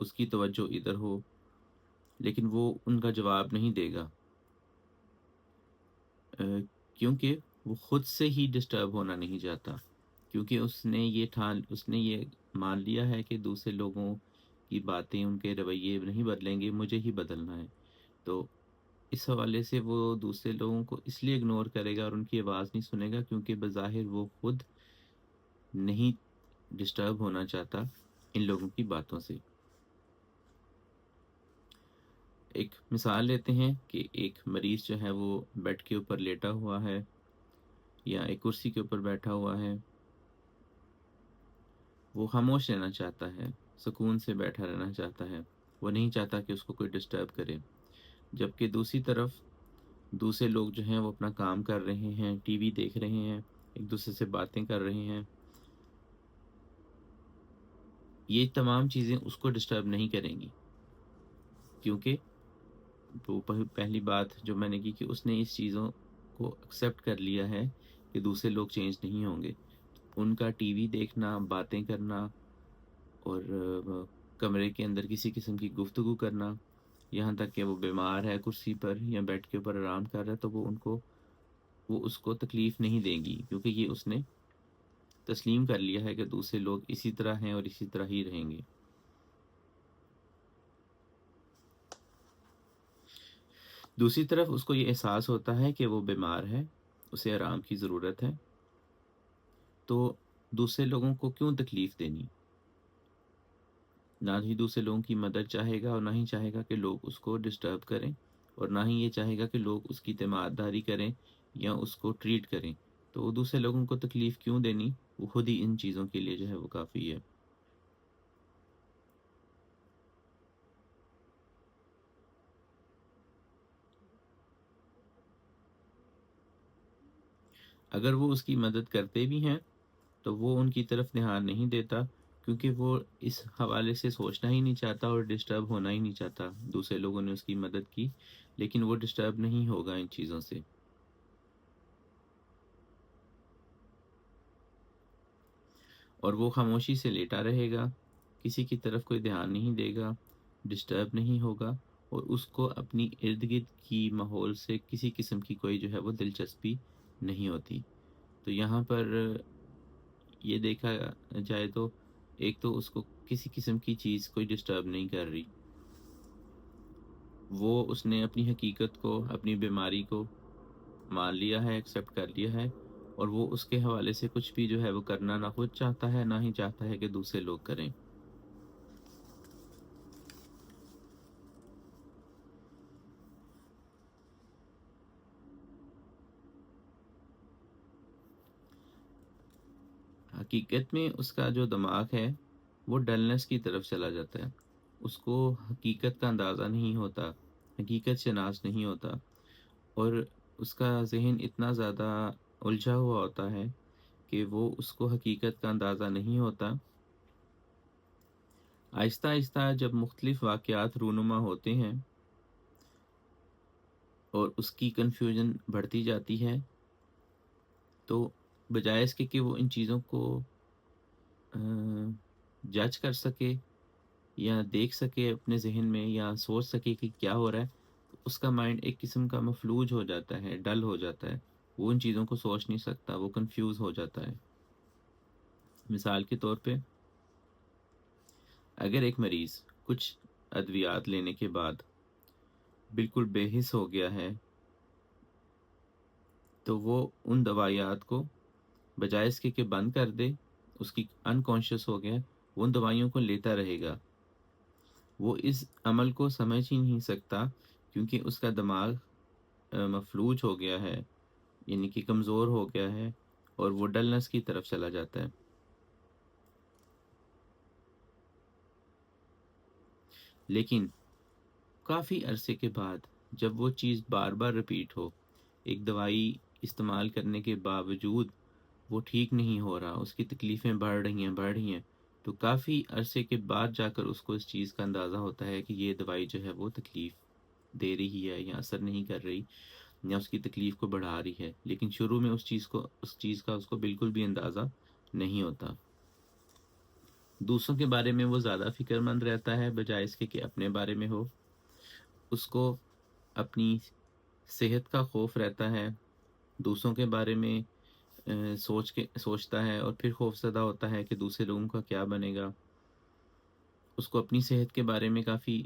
اس کی توجہ ادھر ہو، لیکن وہ ان کا جواب نہیں دے گا، کیونکہ وہ خود سے ہی ڈسٹرب ہونا نہیں چاہتا، کیونکہ اس نے یہ مان لیا ہے کہ دوسرے لوگوں کی باتیں، ان کے رویے نہیں بدلیں گے، مجھے ہی بدلنا ہے۔ تو اس حوالے سے وہ دوسرے لوگوں کو اس لیے اگنور کرے گا اور ان کی آواز نہیں سنے گا، کیونکہ بظاہر وہ خود نہیں ڈسٹرب ہونا چاہتا ان لوگوں کی باتوں سے۔ ایک مثال لیتے ہیں کہ ایک مریض جو ہے وہ بیڈ کے اوپر لیٹا ہوا ہے یا ایک کرسی کے اوپر بیٹھا ہوا ہے، وہ خاموش رہنا چاہتا ہے، سکون سے بیٹھا رہنا چاہتا ہے، وہ نہیں چاہتا کہ اس کو کوئی ڈسٹرب کرے، جبکہ دوسری طرف دوسرے لوگ جو ہیں وہ اپنا کام کر رہے ہیں، ٹی وی دیکھ رہے ہیں، ایک دوسرے سے باتیں کر رہے ہیں۔ یہ تمام چیزیں اس کو ڈسٹرب نہیں کریں گی، کیونکہ پہلی بات جو میں نے کی کہ اس نے اس چیزوں کو ایکسیپٹ کر لیا ہے کہ دوسرے لوگ چینج نہیں ہوں گے۔ ان کا ٹی وی دیکھنا، باتیں کرنا اور کمرے کے اندر کسی قسم کی گفتگو کرنا، یہاں تک کہ وہ بیمار ہے، کرسی پر یا بیڈ کے اوپر آرام کر رہا ہے، تو وہ اس کو تکلیف نہیں دیں گی، کیونکہ یہ اس نے تسلیم کر لیا ہے کہ دوسرے لوگ اسی طرح ہیں اور اسی طرح ہی رہیں گے۔ دوسری طرف اس کو یہ احساس ہوتا ہے کہ وہ بیمار ہے، اسے آرام کی ضرورت ہے، تو دوسرے لوگوں کو کیوں تکلیف دینی؟ نہ ہی دوسرے لوگوں کی مدد چاہے گا اور نہ ہی چاہے گا کہ لوگ اس کو ڈسٹرب کریں، اور نہ ہی یہ چاہے گا کہ لوگ اس کی تیمارداری کریں یا اس کو ٹریٹ کریں۔ تو وہ دوسرے لوگوں کو تکلیف کیوں دینی؟ وہ خود ہی ان چیزوں کے لیے جو ہے وہ کافی ہے۔ اگر وہ اس کی مدد کرتے بھی ہیں تو وہ ان کی طرف دھیان نہیں دیتا، کیونکہ وہ اس حوالے سے سوچنا ہی نہیں چاہتا اور ڈسٹرب ہونا ہی نہیں چاہتا۔ دوسرے لوگوں نے اس کی مدد کی، لیکن وہ ڈسٹرب نہیں ہوگا ان چیزوں سے، اور وہ خاموشی سے لیٹا رہے گا، کسی کی طرف کوئی دھیان نہیں دے گا، ڈسٹرب نہیں ہوگا، اور اس کو اپنی ارد گرد کی ماحول سے کسی قسم کی کوئی جو ہے وہ دلچسپی نہیں ہوتی۔ تو یہاں پر یہ دیکھا جائے تو ایک تو اس کو کسی قسم کی چیز کوئی ڈسٹرب نہیں کر رہی، اس نے اپنی حقیقت کو، اپنی بیماری کو مان لیا ہے، ایکسیپٹ کر لیا ہے، اور وہ اس کے حوالے سے کچھ بھی جو ہے وہ کرنا نہ خود چاہتا ہے، نہ ہی چاہتا ہے کہ دوسرے لوگ کریں۔ حقیقت میں اس کا جو دماغ ہے وہ ڈلنس کی طرف چلا جاتا ہے، اس کو حقیقت کا اندازہ نہیں ہوتا، حقیقت شناس نہیں ہوتا، اور اس کا ذہن اتنا زیادہ الجھا ہوا ہوتا ہے کہ وہ اس کو حقیقت کا اندازہ نہیں ہوتا۔ آہستہ آہستہ جب مختلف واقعات رونما ہوتے ہیں اور اس کی کنفیوژن بڑھتی جاتی ہے، تو بجائے اس کے کہ وہ ان چیزوں کو جج کر سکے یا دیکھ سکے اپنے ذہن میں یا سوچ سکے کہ کیا ہو رہا ہے، تو اس کا مائنڈ ایک قسم کا مفلوج ہو جاتا ہے، ڈل ہو جاتا ہے، وہ ان چیزوں کو سوچ نہیں سکتا، وہ کنفیوز ہو جاتا ہے۔ مثال کے طور پہ اگر ایک مریض کچھ ادویات لینے کے بعد بالکل بے حس ہو گیا ہے، تو وہ ان دوائیات کو بجائے اس کے کہ بند کر دے، اس کی انکانشیس ہو گیا، وہ ان دوائیوں کو لیتا رہے گا، وہ اس عمل کو سمجھ ہی نہیں سکتا، کیونکہ اس کا دماغ مفلوج ہو گیا ہے، یعنی کہ کمزور ہو گیا ہے، اور وہ ڈلنس کی طرف چلا جاتا ہے۔ لیکن کافی عرصے کے بعد جب وہ چیز بار بار رپیٹ ہو، ایک دوائی استعمال کرنے کے باوجود وہ ٹھیک نہیں ہو رہا، اس کی تکلیفیں بڑھ رہی ہیں، تو کافی عرصے کے بعد جا کر اس کو اس چیز کا اندازہ ہوتا ہے کہ یہ دوائی جو ہے وہ تکلیف دے رہی ہے یا اثر نہیں کر رہی یا اس کی تکلیف کو بڑھا رہی ہے، لیکن شروع میں اس چیز کا اس کو بالکل بھی اندازہ نہیں ہوتا۔ دوسروں کے بارے میں وہ زیادہ فکر مند رہتا ہے بجائے اس کے کہ اپنے بارے میں ہو. اس کو اپنی صحت کا خوف رہتا ہے، دوسروں کے بارے میں سوچتا ہے اور پھر خوف زدہ ہوتا ہے کہ دوسرے لوگوں کا کیا بنے گا. اس کو اپنی صحت کے بارے میں کافی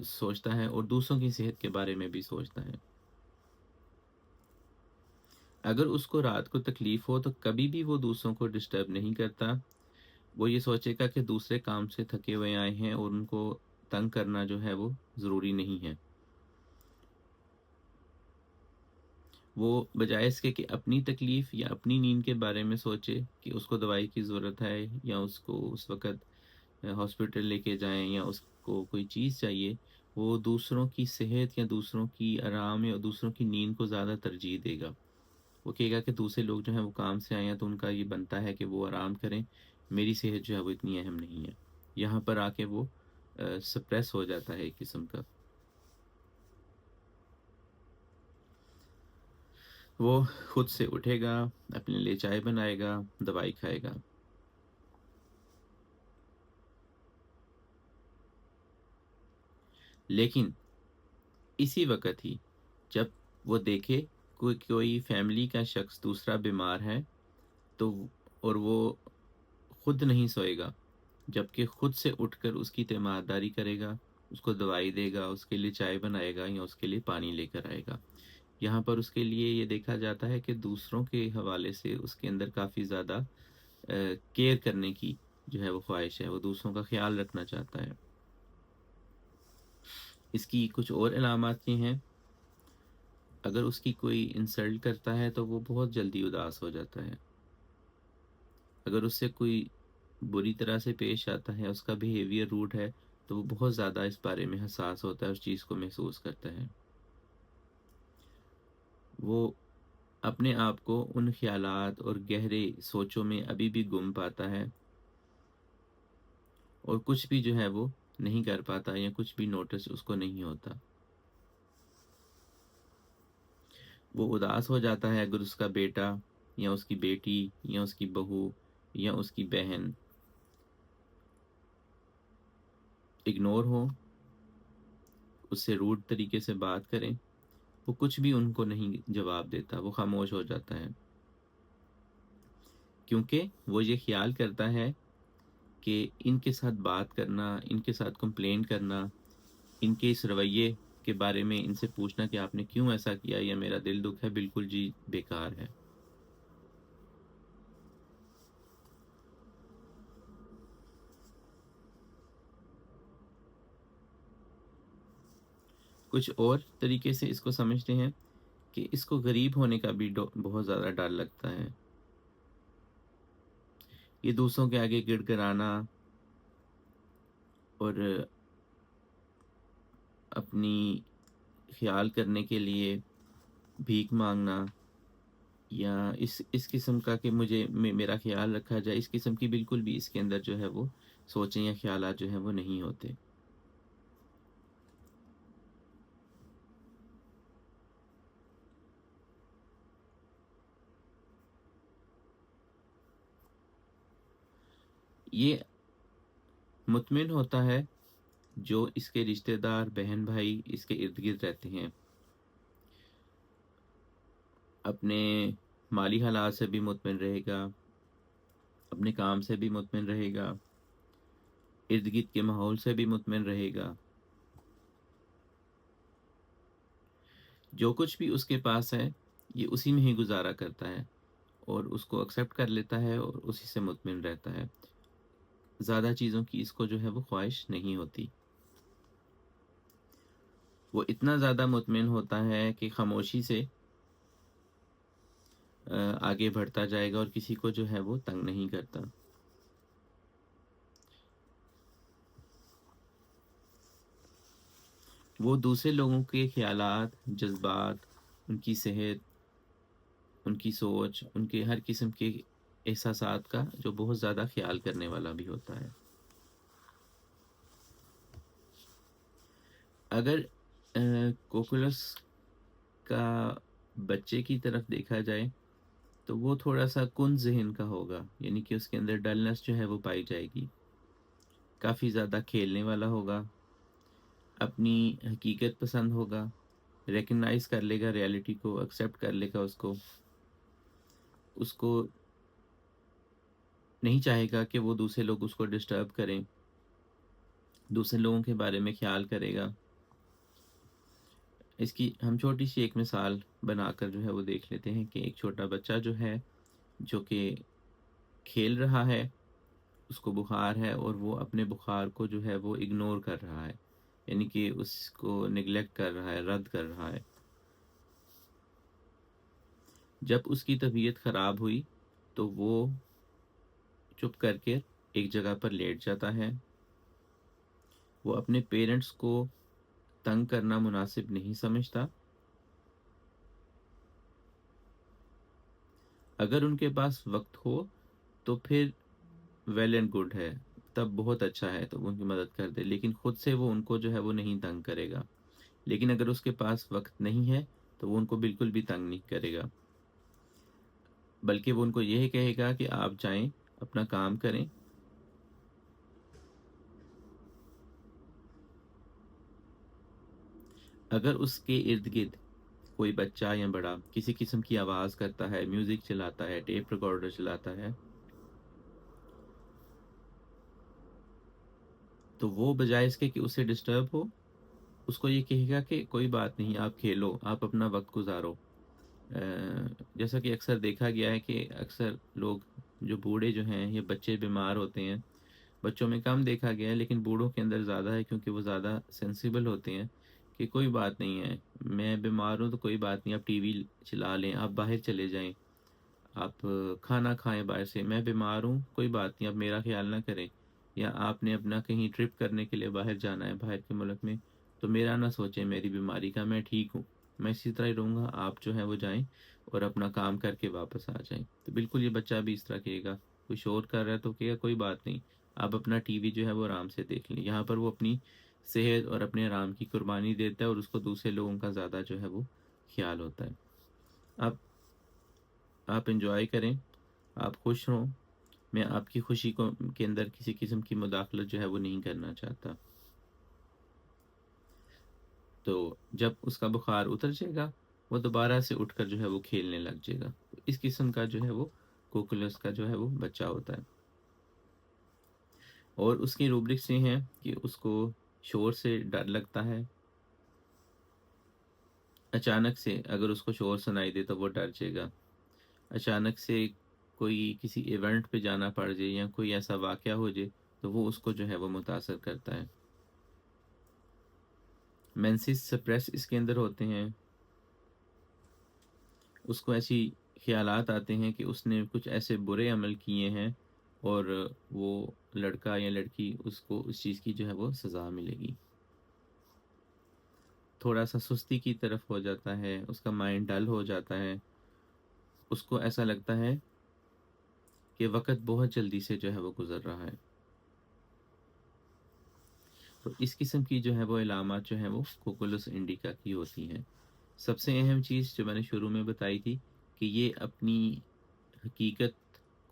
سوچتا ہے اور دوسروں کی صحت کے بارے میں بھی سوچتا ہے. اگر اس کو رات کو تکلیف ہو تو کبھی بھی وہ دوسروں کو ڈسٹرب نہیں کرتا. وہ یہ سوچے گا کہ دوسرے کام سے تھکے ہوئے آئے ہیں اور ان کو تنگ کرنا جو ہے وہ ضروری نہیں ہے. وہ بجائے اس کے کہ اپنی تکلیف یا اپنی نیند کے بارے میں سوچے کہ اس کو دوائی کی ضرورت ہے یا اس کو اس وقت ہاسپٹل لے کے جائیں یا اس کو کوئی چیز چاہیے، وہ دوسروں کی صحت یا دوسروں کی آرام یا دوسروں کی نیند کو زیادہ ترجیح دے گا. وہ کہے گا کہ دوسرے لوگ جو ہیں وہ کام سے آئے ہیں تو ان کا یہ بنتا ہے کہ وہ آرام کریں، میری صحت جو ہے وہ اتنی اہم نہیں ہے. یہاں پر آ کے وہ سپریس ہو جاتا ہے ایک قسم کا. وہ خود سے اٹھے گا، اپنے لیے چائے بنائے گا، دوائی کھائے گا. لیکن اسی وقت ہی جب وہ دیکھے کوئی فیملی کا شخص دوسرا بیمار ہے تو اور وہ خود نہیں سوئے گا، جبکہ خود سے اٹھ کر اس کی تیمارداری کرے گا، اس کو دوائی دے گا، اس کے لیے چائے بنائے گا یا اس کے لیے پانی لے کر آئے گا. یہاں پر اس کے لیے یہ دیکھا جاتا ہے کہ دوسروں کے حوالے سے اس کے اندر کافی زیادہ کیئر کرنے کی جو ہے وہ خواہش ہے، وہ دوسروں کا خیال رکھنا چاہتا ہے. اس کی کچھ اور علامات یہ ہیں. اگر اس کی کوئی انسلٹ کرتا ہے تو وہ بہت جلدی اداس ہو جاتا ہے. اگر اس سے کوئی بری طرح سے پیش آتا ہے، اس کا بیہیویئر روڈ ہے، تو وہ بہت زیادہ اس بارے میں حساس ہوتا ہے، اس چیز کو محسوس کرتا ہے. وہ اپنے آپ کو ان خیالات اور گہرے سوچوں میں ابھی بھی گم پاتا ہے اور کچھ بھی جو ہے وہ نہیں کر پاتا یا کچھ بھی نوٹس اس کو نہیں ہوتا. وہ اداس ہو جاتا ہے اگر اس کا بیٹا یا اس کی بیٹی یا اس کی بہو یا اس کی بہن اگنور ہو، اس سے روڈ طریقے سے بات کریں. وہ کچھ بھی ان کو نہیں جواب دیتا، وہ خاموش ہو جاتا ہے، کیونکہ وہ یہ خیال کرتا ہے کہ ان کے ساتھ بات کرنا، ان کے ساتھ کمپلین کرنا، ان کے اس رویے کے بارے میں ان سے پوچھنا کہ آپ نے کیوں ایسا کیا یا میرا دل دکھ ہے، بالکل جی بیکار ہے. کچھ اور طریقے سے اس کو سمجھتے ہیں کہ اس کو غریب ہونے کا بھی بہت زیادہ ڈر لگتا ہے. یہ دوسروں کے آگے گڑ گڑانا اور اپنی خیال کرنے کے لیے بھیک مانگنا یا اس قسم کا کہ میرا خیال رکھا جائے، اس قسم کی بالکل بھی اس کے اندر جو ہے وہ سوچیں یا خیالات جو ہیں وہ نہیں ہوتے. یہ مطمئن ہوتا ہے جو اس کے رشتہ دار بہن بھائی اس کے ارد گرد رہتے ہیں. اپنے مالی حالات سے بھی مطمئن رہے گا، اپنے کام سے بھی مطمئن رہے گا، ارد گرد کے ماحول سے بھی مطمئن رہے گا. جو کچھ بھی اس کے پاس ہے یہ اسی میں ہی گزارا کرتا ہے اور اس کو ایکسیپٹ کر لیتا ہے اور اسی سے مطمئن رہتا ہے. زیادہ چیزوں کی اس کو جو ہے وہ خواہش نہیں ہوتی. وہ اتنا زیادہ مطمئن ہوتا ہے کہ خاموشی سے آگے بڑھتا جائے گا اور کسی کو جو ہے وہ تنگ نہیں کرتا. وہ دوسرے لوگوں کے خیالات، جذبات، ان کی صحت، ان کی سوچ، ان کے ہر قسم کے احساسات کا جو بہت زیادہ خیال کرنے والا بھی ہوتا ہے. اگر کوکولس کا بچے کی طرف دیکھا جائے تو وہ تھوڑا سا کن ذہن کا ہوگا، یعنی کہ اس کے اندر ڈلنس جو ہے وہ پائی جائے گی، کافی زیادہ کھیلنے والا ہوگا، اپنی حقیقت پسند ہوگا، ریکگنائز کر لے گا ریالٹی کو، ایکسیپٹ کر لے گا اس کو نہیں چاہے گا کہ وہ دوسرے لوگ اس کو ڈسٹرب کریں، دوسرے لوگوں کے بارے میں خیال کرے گا۔ اس کی ہم چھوٹی سی ایک مثال بنا کر جو ہے وہ دیکھ لیتے ہیں کہ ایک چھوٹا بچہ جو ہے، جو کہ کھیل رہا ہے، اس کو بخار ہے اور وہ اپنے بخار کو جو ہے وہ اگنور کر رہا ہے، یعنی کہ اس کو نگلیکٹ کر رہا ہے، رد کر رہا ہے۔ جب اس کی طبیعت خراب ہوئی تو وہ چپ کر کے ایک جگہ پر لیٹ جاتا ہے۔ وہ اپنے پیرنٹس کو تنگ کرنا مناسب نہیں سمجھتا۔ اگر ان کے پاس وقت ہو تو پھر ویل اینڈ گڈ ہے، تب بہت اچھا ہے، تو ان کی مدد کر دے، لیکن خود سے وہ ان کو جو ہے وہ نہیں تنگ کرے گا۔ لیکن اگر اس کے پاس وقت نہیں ہے تو وہ ان کو بالکل بھی تنگ نہیں کرے گا، بلکہ وہ ان کو یہ کہے گا کہ آپ جائیں اپنا کام کریں۔ اگر اس کے ارد گرد کوئی بچہ یا بڑا کسی قسم کی آواز کرتا ہے، میوزک چلاتا ہے، ٹیپ ریکارڈر چلاتا ہے، تو وہ بجائے اس کے کہ اسے ڈسٹرب ہو، اس کو یہ کہے گا کہ کوئی بات نہیں، آپ کھیلو، آپ اپنا وقت گزارو۔ جیسا کہ اکثر دیکھا گیا ہے کہ اکثر لوگ جو بوڑھے جو ہیں یا بچے بیمار ہوتے ہیں، بچوں میں کم دیکھا گیا ہے لیکن بوڑھوں کے اندر زیادہ ہے، کیونکہ وہ زیادہ سینسیبل ہوتے ہیں کہ کوئی بات نہیں ہے، میں بیمار ہوں تو کوئی بات نہیں، آپ ٹی وی چلا لیں، آپ باہر چلے جائیں، آپ کھانا کھائیں باہر سے، میں بیمار ہوں کوئی بات نہیں، آپ میرا خیال نہ کریں، یا آپ نے اپنا کہیں ٹرپ کرنے کے لیے باہر جانا ہے باہر کے ملک میں، تو میرا نہ سوچیں، میری بیماری کا، میں ٹھیک ہوں، میں اسی طرح ہی رہوں گا، آپ جو ہے وہ جائیں اور اپنا کام کر کے واپس آ جائیں۔ تو بالکل یہ بچہ بھی اس طرح کہے گا، کوئی شور کر رہا ہے تو کہے گا کوئی بات نہیں، آپ اپنا ٹی وی جو ہے وہ آرام سے دیکھ لیں۔ یہاں پر وہ اپنی صحت اور اپنے آرام کی قربانی دیتا ہے اور اس کو دوسرے لوگوں کا زیادہ جو ہے وہ خیال ہوتا ہے۔ آپ آپ انجوائے کریں، آپ خوش ہوں، میں آپ کی خوشی کو کے اندر کسی قسم کی مداخلت جو ہے وہ نہیں کرنا چاہتا۔ تو جب اس کا بخار اتر جائے گا، وہ دوبارہ سے اٹھ کر جو ہے وہ کھیلنے لگ جائے گا۔ تو اس قسم کا جو ہے وہ کوکولس کا جو ہے وہ بچہ ہوتا ہے۔ اور اس کی روبرکس یہ ہیں کہ اس کو شور سے ڈر لگتا ہے، اچانک سے اگر اس کو شور سنائی دے تو وہ ڈر جائے گا، اچانک سے کوئی کسی ایونٹ پہ جانا پڑ جائے یا کوئی ایسا واقعہ ہو جائے تو وہ اس کو جو ہے وہ متاثر کرتا ہے۔ مینسس سپریس اس کے اندر ہوتے ہیں، اس کو ایسی خیالات آتے ہیں کہ اس نے کچھ ایسے برے عمل کیے ہیں اور وہ لڑکا یا لڑکی اس کو اس چیز کی جو ہے وہ سزا ملے گی۔ تھوڑا سا سستی کی طرف ہو جاتا ہے، اس کا مائنڈ ڈل ہو جاتا ہے، اس کو ایسا لگتا ہے کہ وقت بہت جلدی سے جو ہے وہ گزر رہا ہے۔ تو اس قسم کی جو ہے وہ علامات جو ہیں وہ کوکولس انڈیکا کی ہوتی ہیں۔ سب سے اہم چیز جو میں نے شروع میں بتائی تھی کہ یہ اپنی حقیقت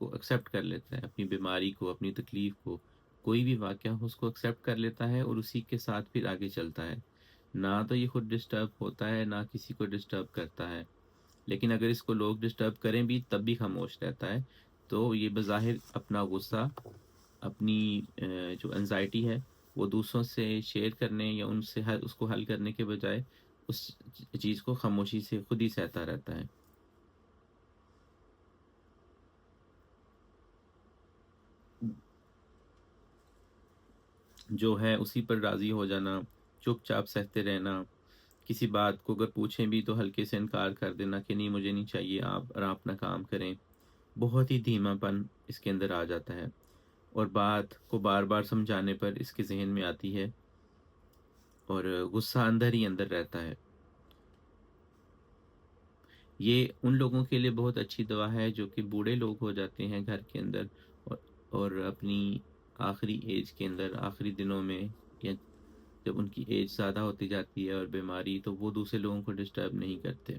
کو ایکسیپٹ کر لیتا ہے، اپنی بیماری کو، اپنی تکلیف کو، کوئی بھی واقعہ ہو اس کو ایکسیپٹ کر لیتا ہے اور اسی کے ساتھ پھر آگے چلتا ہے۔ نہ تو یہ خود ڈسٹرب ہوتا ہے، نہ کسی کو ڈسٹرب کرتا ہے، لیکن اگر اس کو لوگ ڈسٹرب کریں بھی تب بھی خاموش رہتا ہے۔ تو یہ بظاہر اپنا غصہ، اپنی جو انزائٹی ہے وہ دوسروں سے شیئر کرنے یا ان سے اس کو حل کرنے کے بجائے اس چیز کو خاموشی سے خود ہی سہتا رہتا ہے۔ جو ہے اسی پر راضی ہو جانا، چپ چاپ سہتے رہنا، کسی بات کو اگر پوچھیں بھی تو ہلکے سے انکار کر دینا کہ نہیں مجھے نہیں چاہیے، آپ اپنا کام کریں۔ بہت ہی دھیما پن اس کے اندر آ جاتا ہے اور بات کو بار بار سمجھانے پر اس کے ذہن میں آتی ہے اور غصہ اندر ہی اندر رہتا ہے۔ یہ ان لوگوں کے لیے بہت اچھی دوا ہے جو کہ بوڑھے لوگ ہو جاتے ہیں گھر کے اندر اور اپنی آخری ایج کے اندر، آخری دنوں میں، یا جب ان کی ایج زیادہ ہوتی جاتی ہے اور بیماری، تو وہ دوسرے لوگوں کو ڈسٹرب نہیں کرتے۔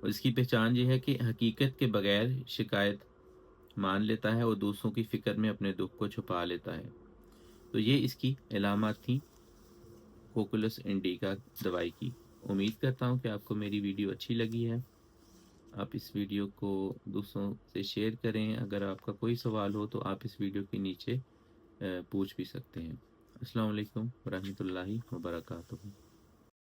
اور اس کی پہچان یہ ہے کہ حقیقت کے بغیر شکایت مان لیتا ہے اور دوسروں کی فکر میں اپنے دکھ کو چھپا لیتا ہے۔ تو یہ اس کی علامات تھیں کوکولس انڈیکا دوائی کی۔ امید کرتا ہوں کہ آپ کو میری ویڈیو اچھی لگی ہے۔ آپ اس ویڈیو کو دوسروں سے شیئر کریں۔ اگر آپ کا کوئی سوال ہو تو آپ اس ویڈیو کے نیچے پوچھ بھی سکتے ہیں۔ السلام علیکم ورحمۃ اللہ وبرکاتہ۔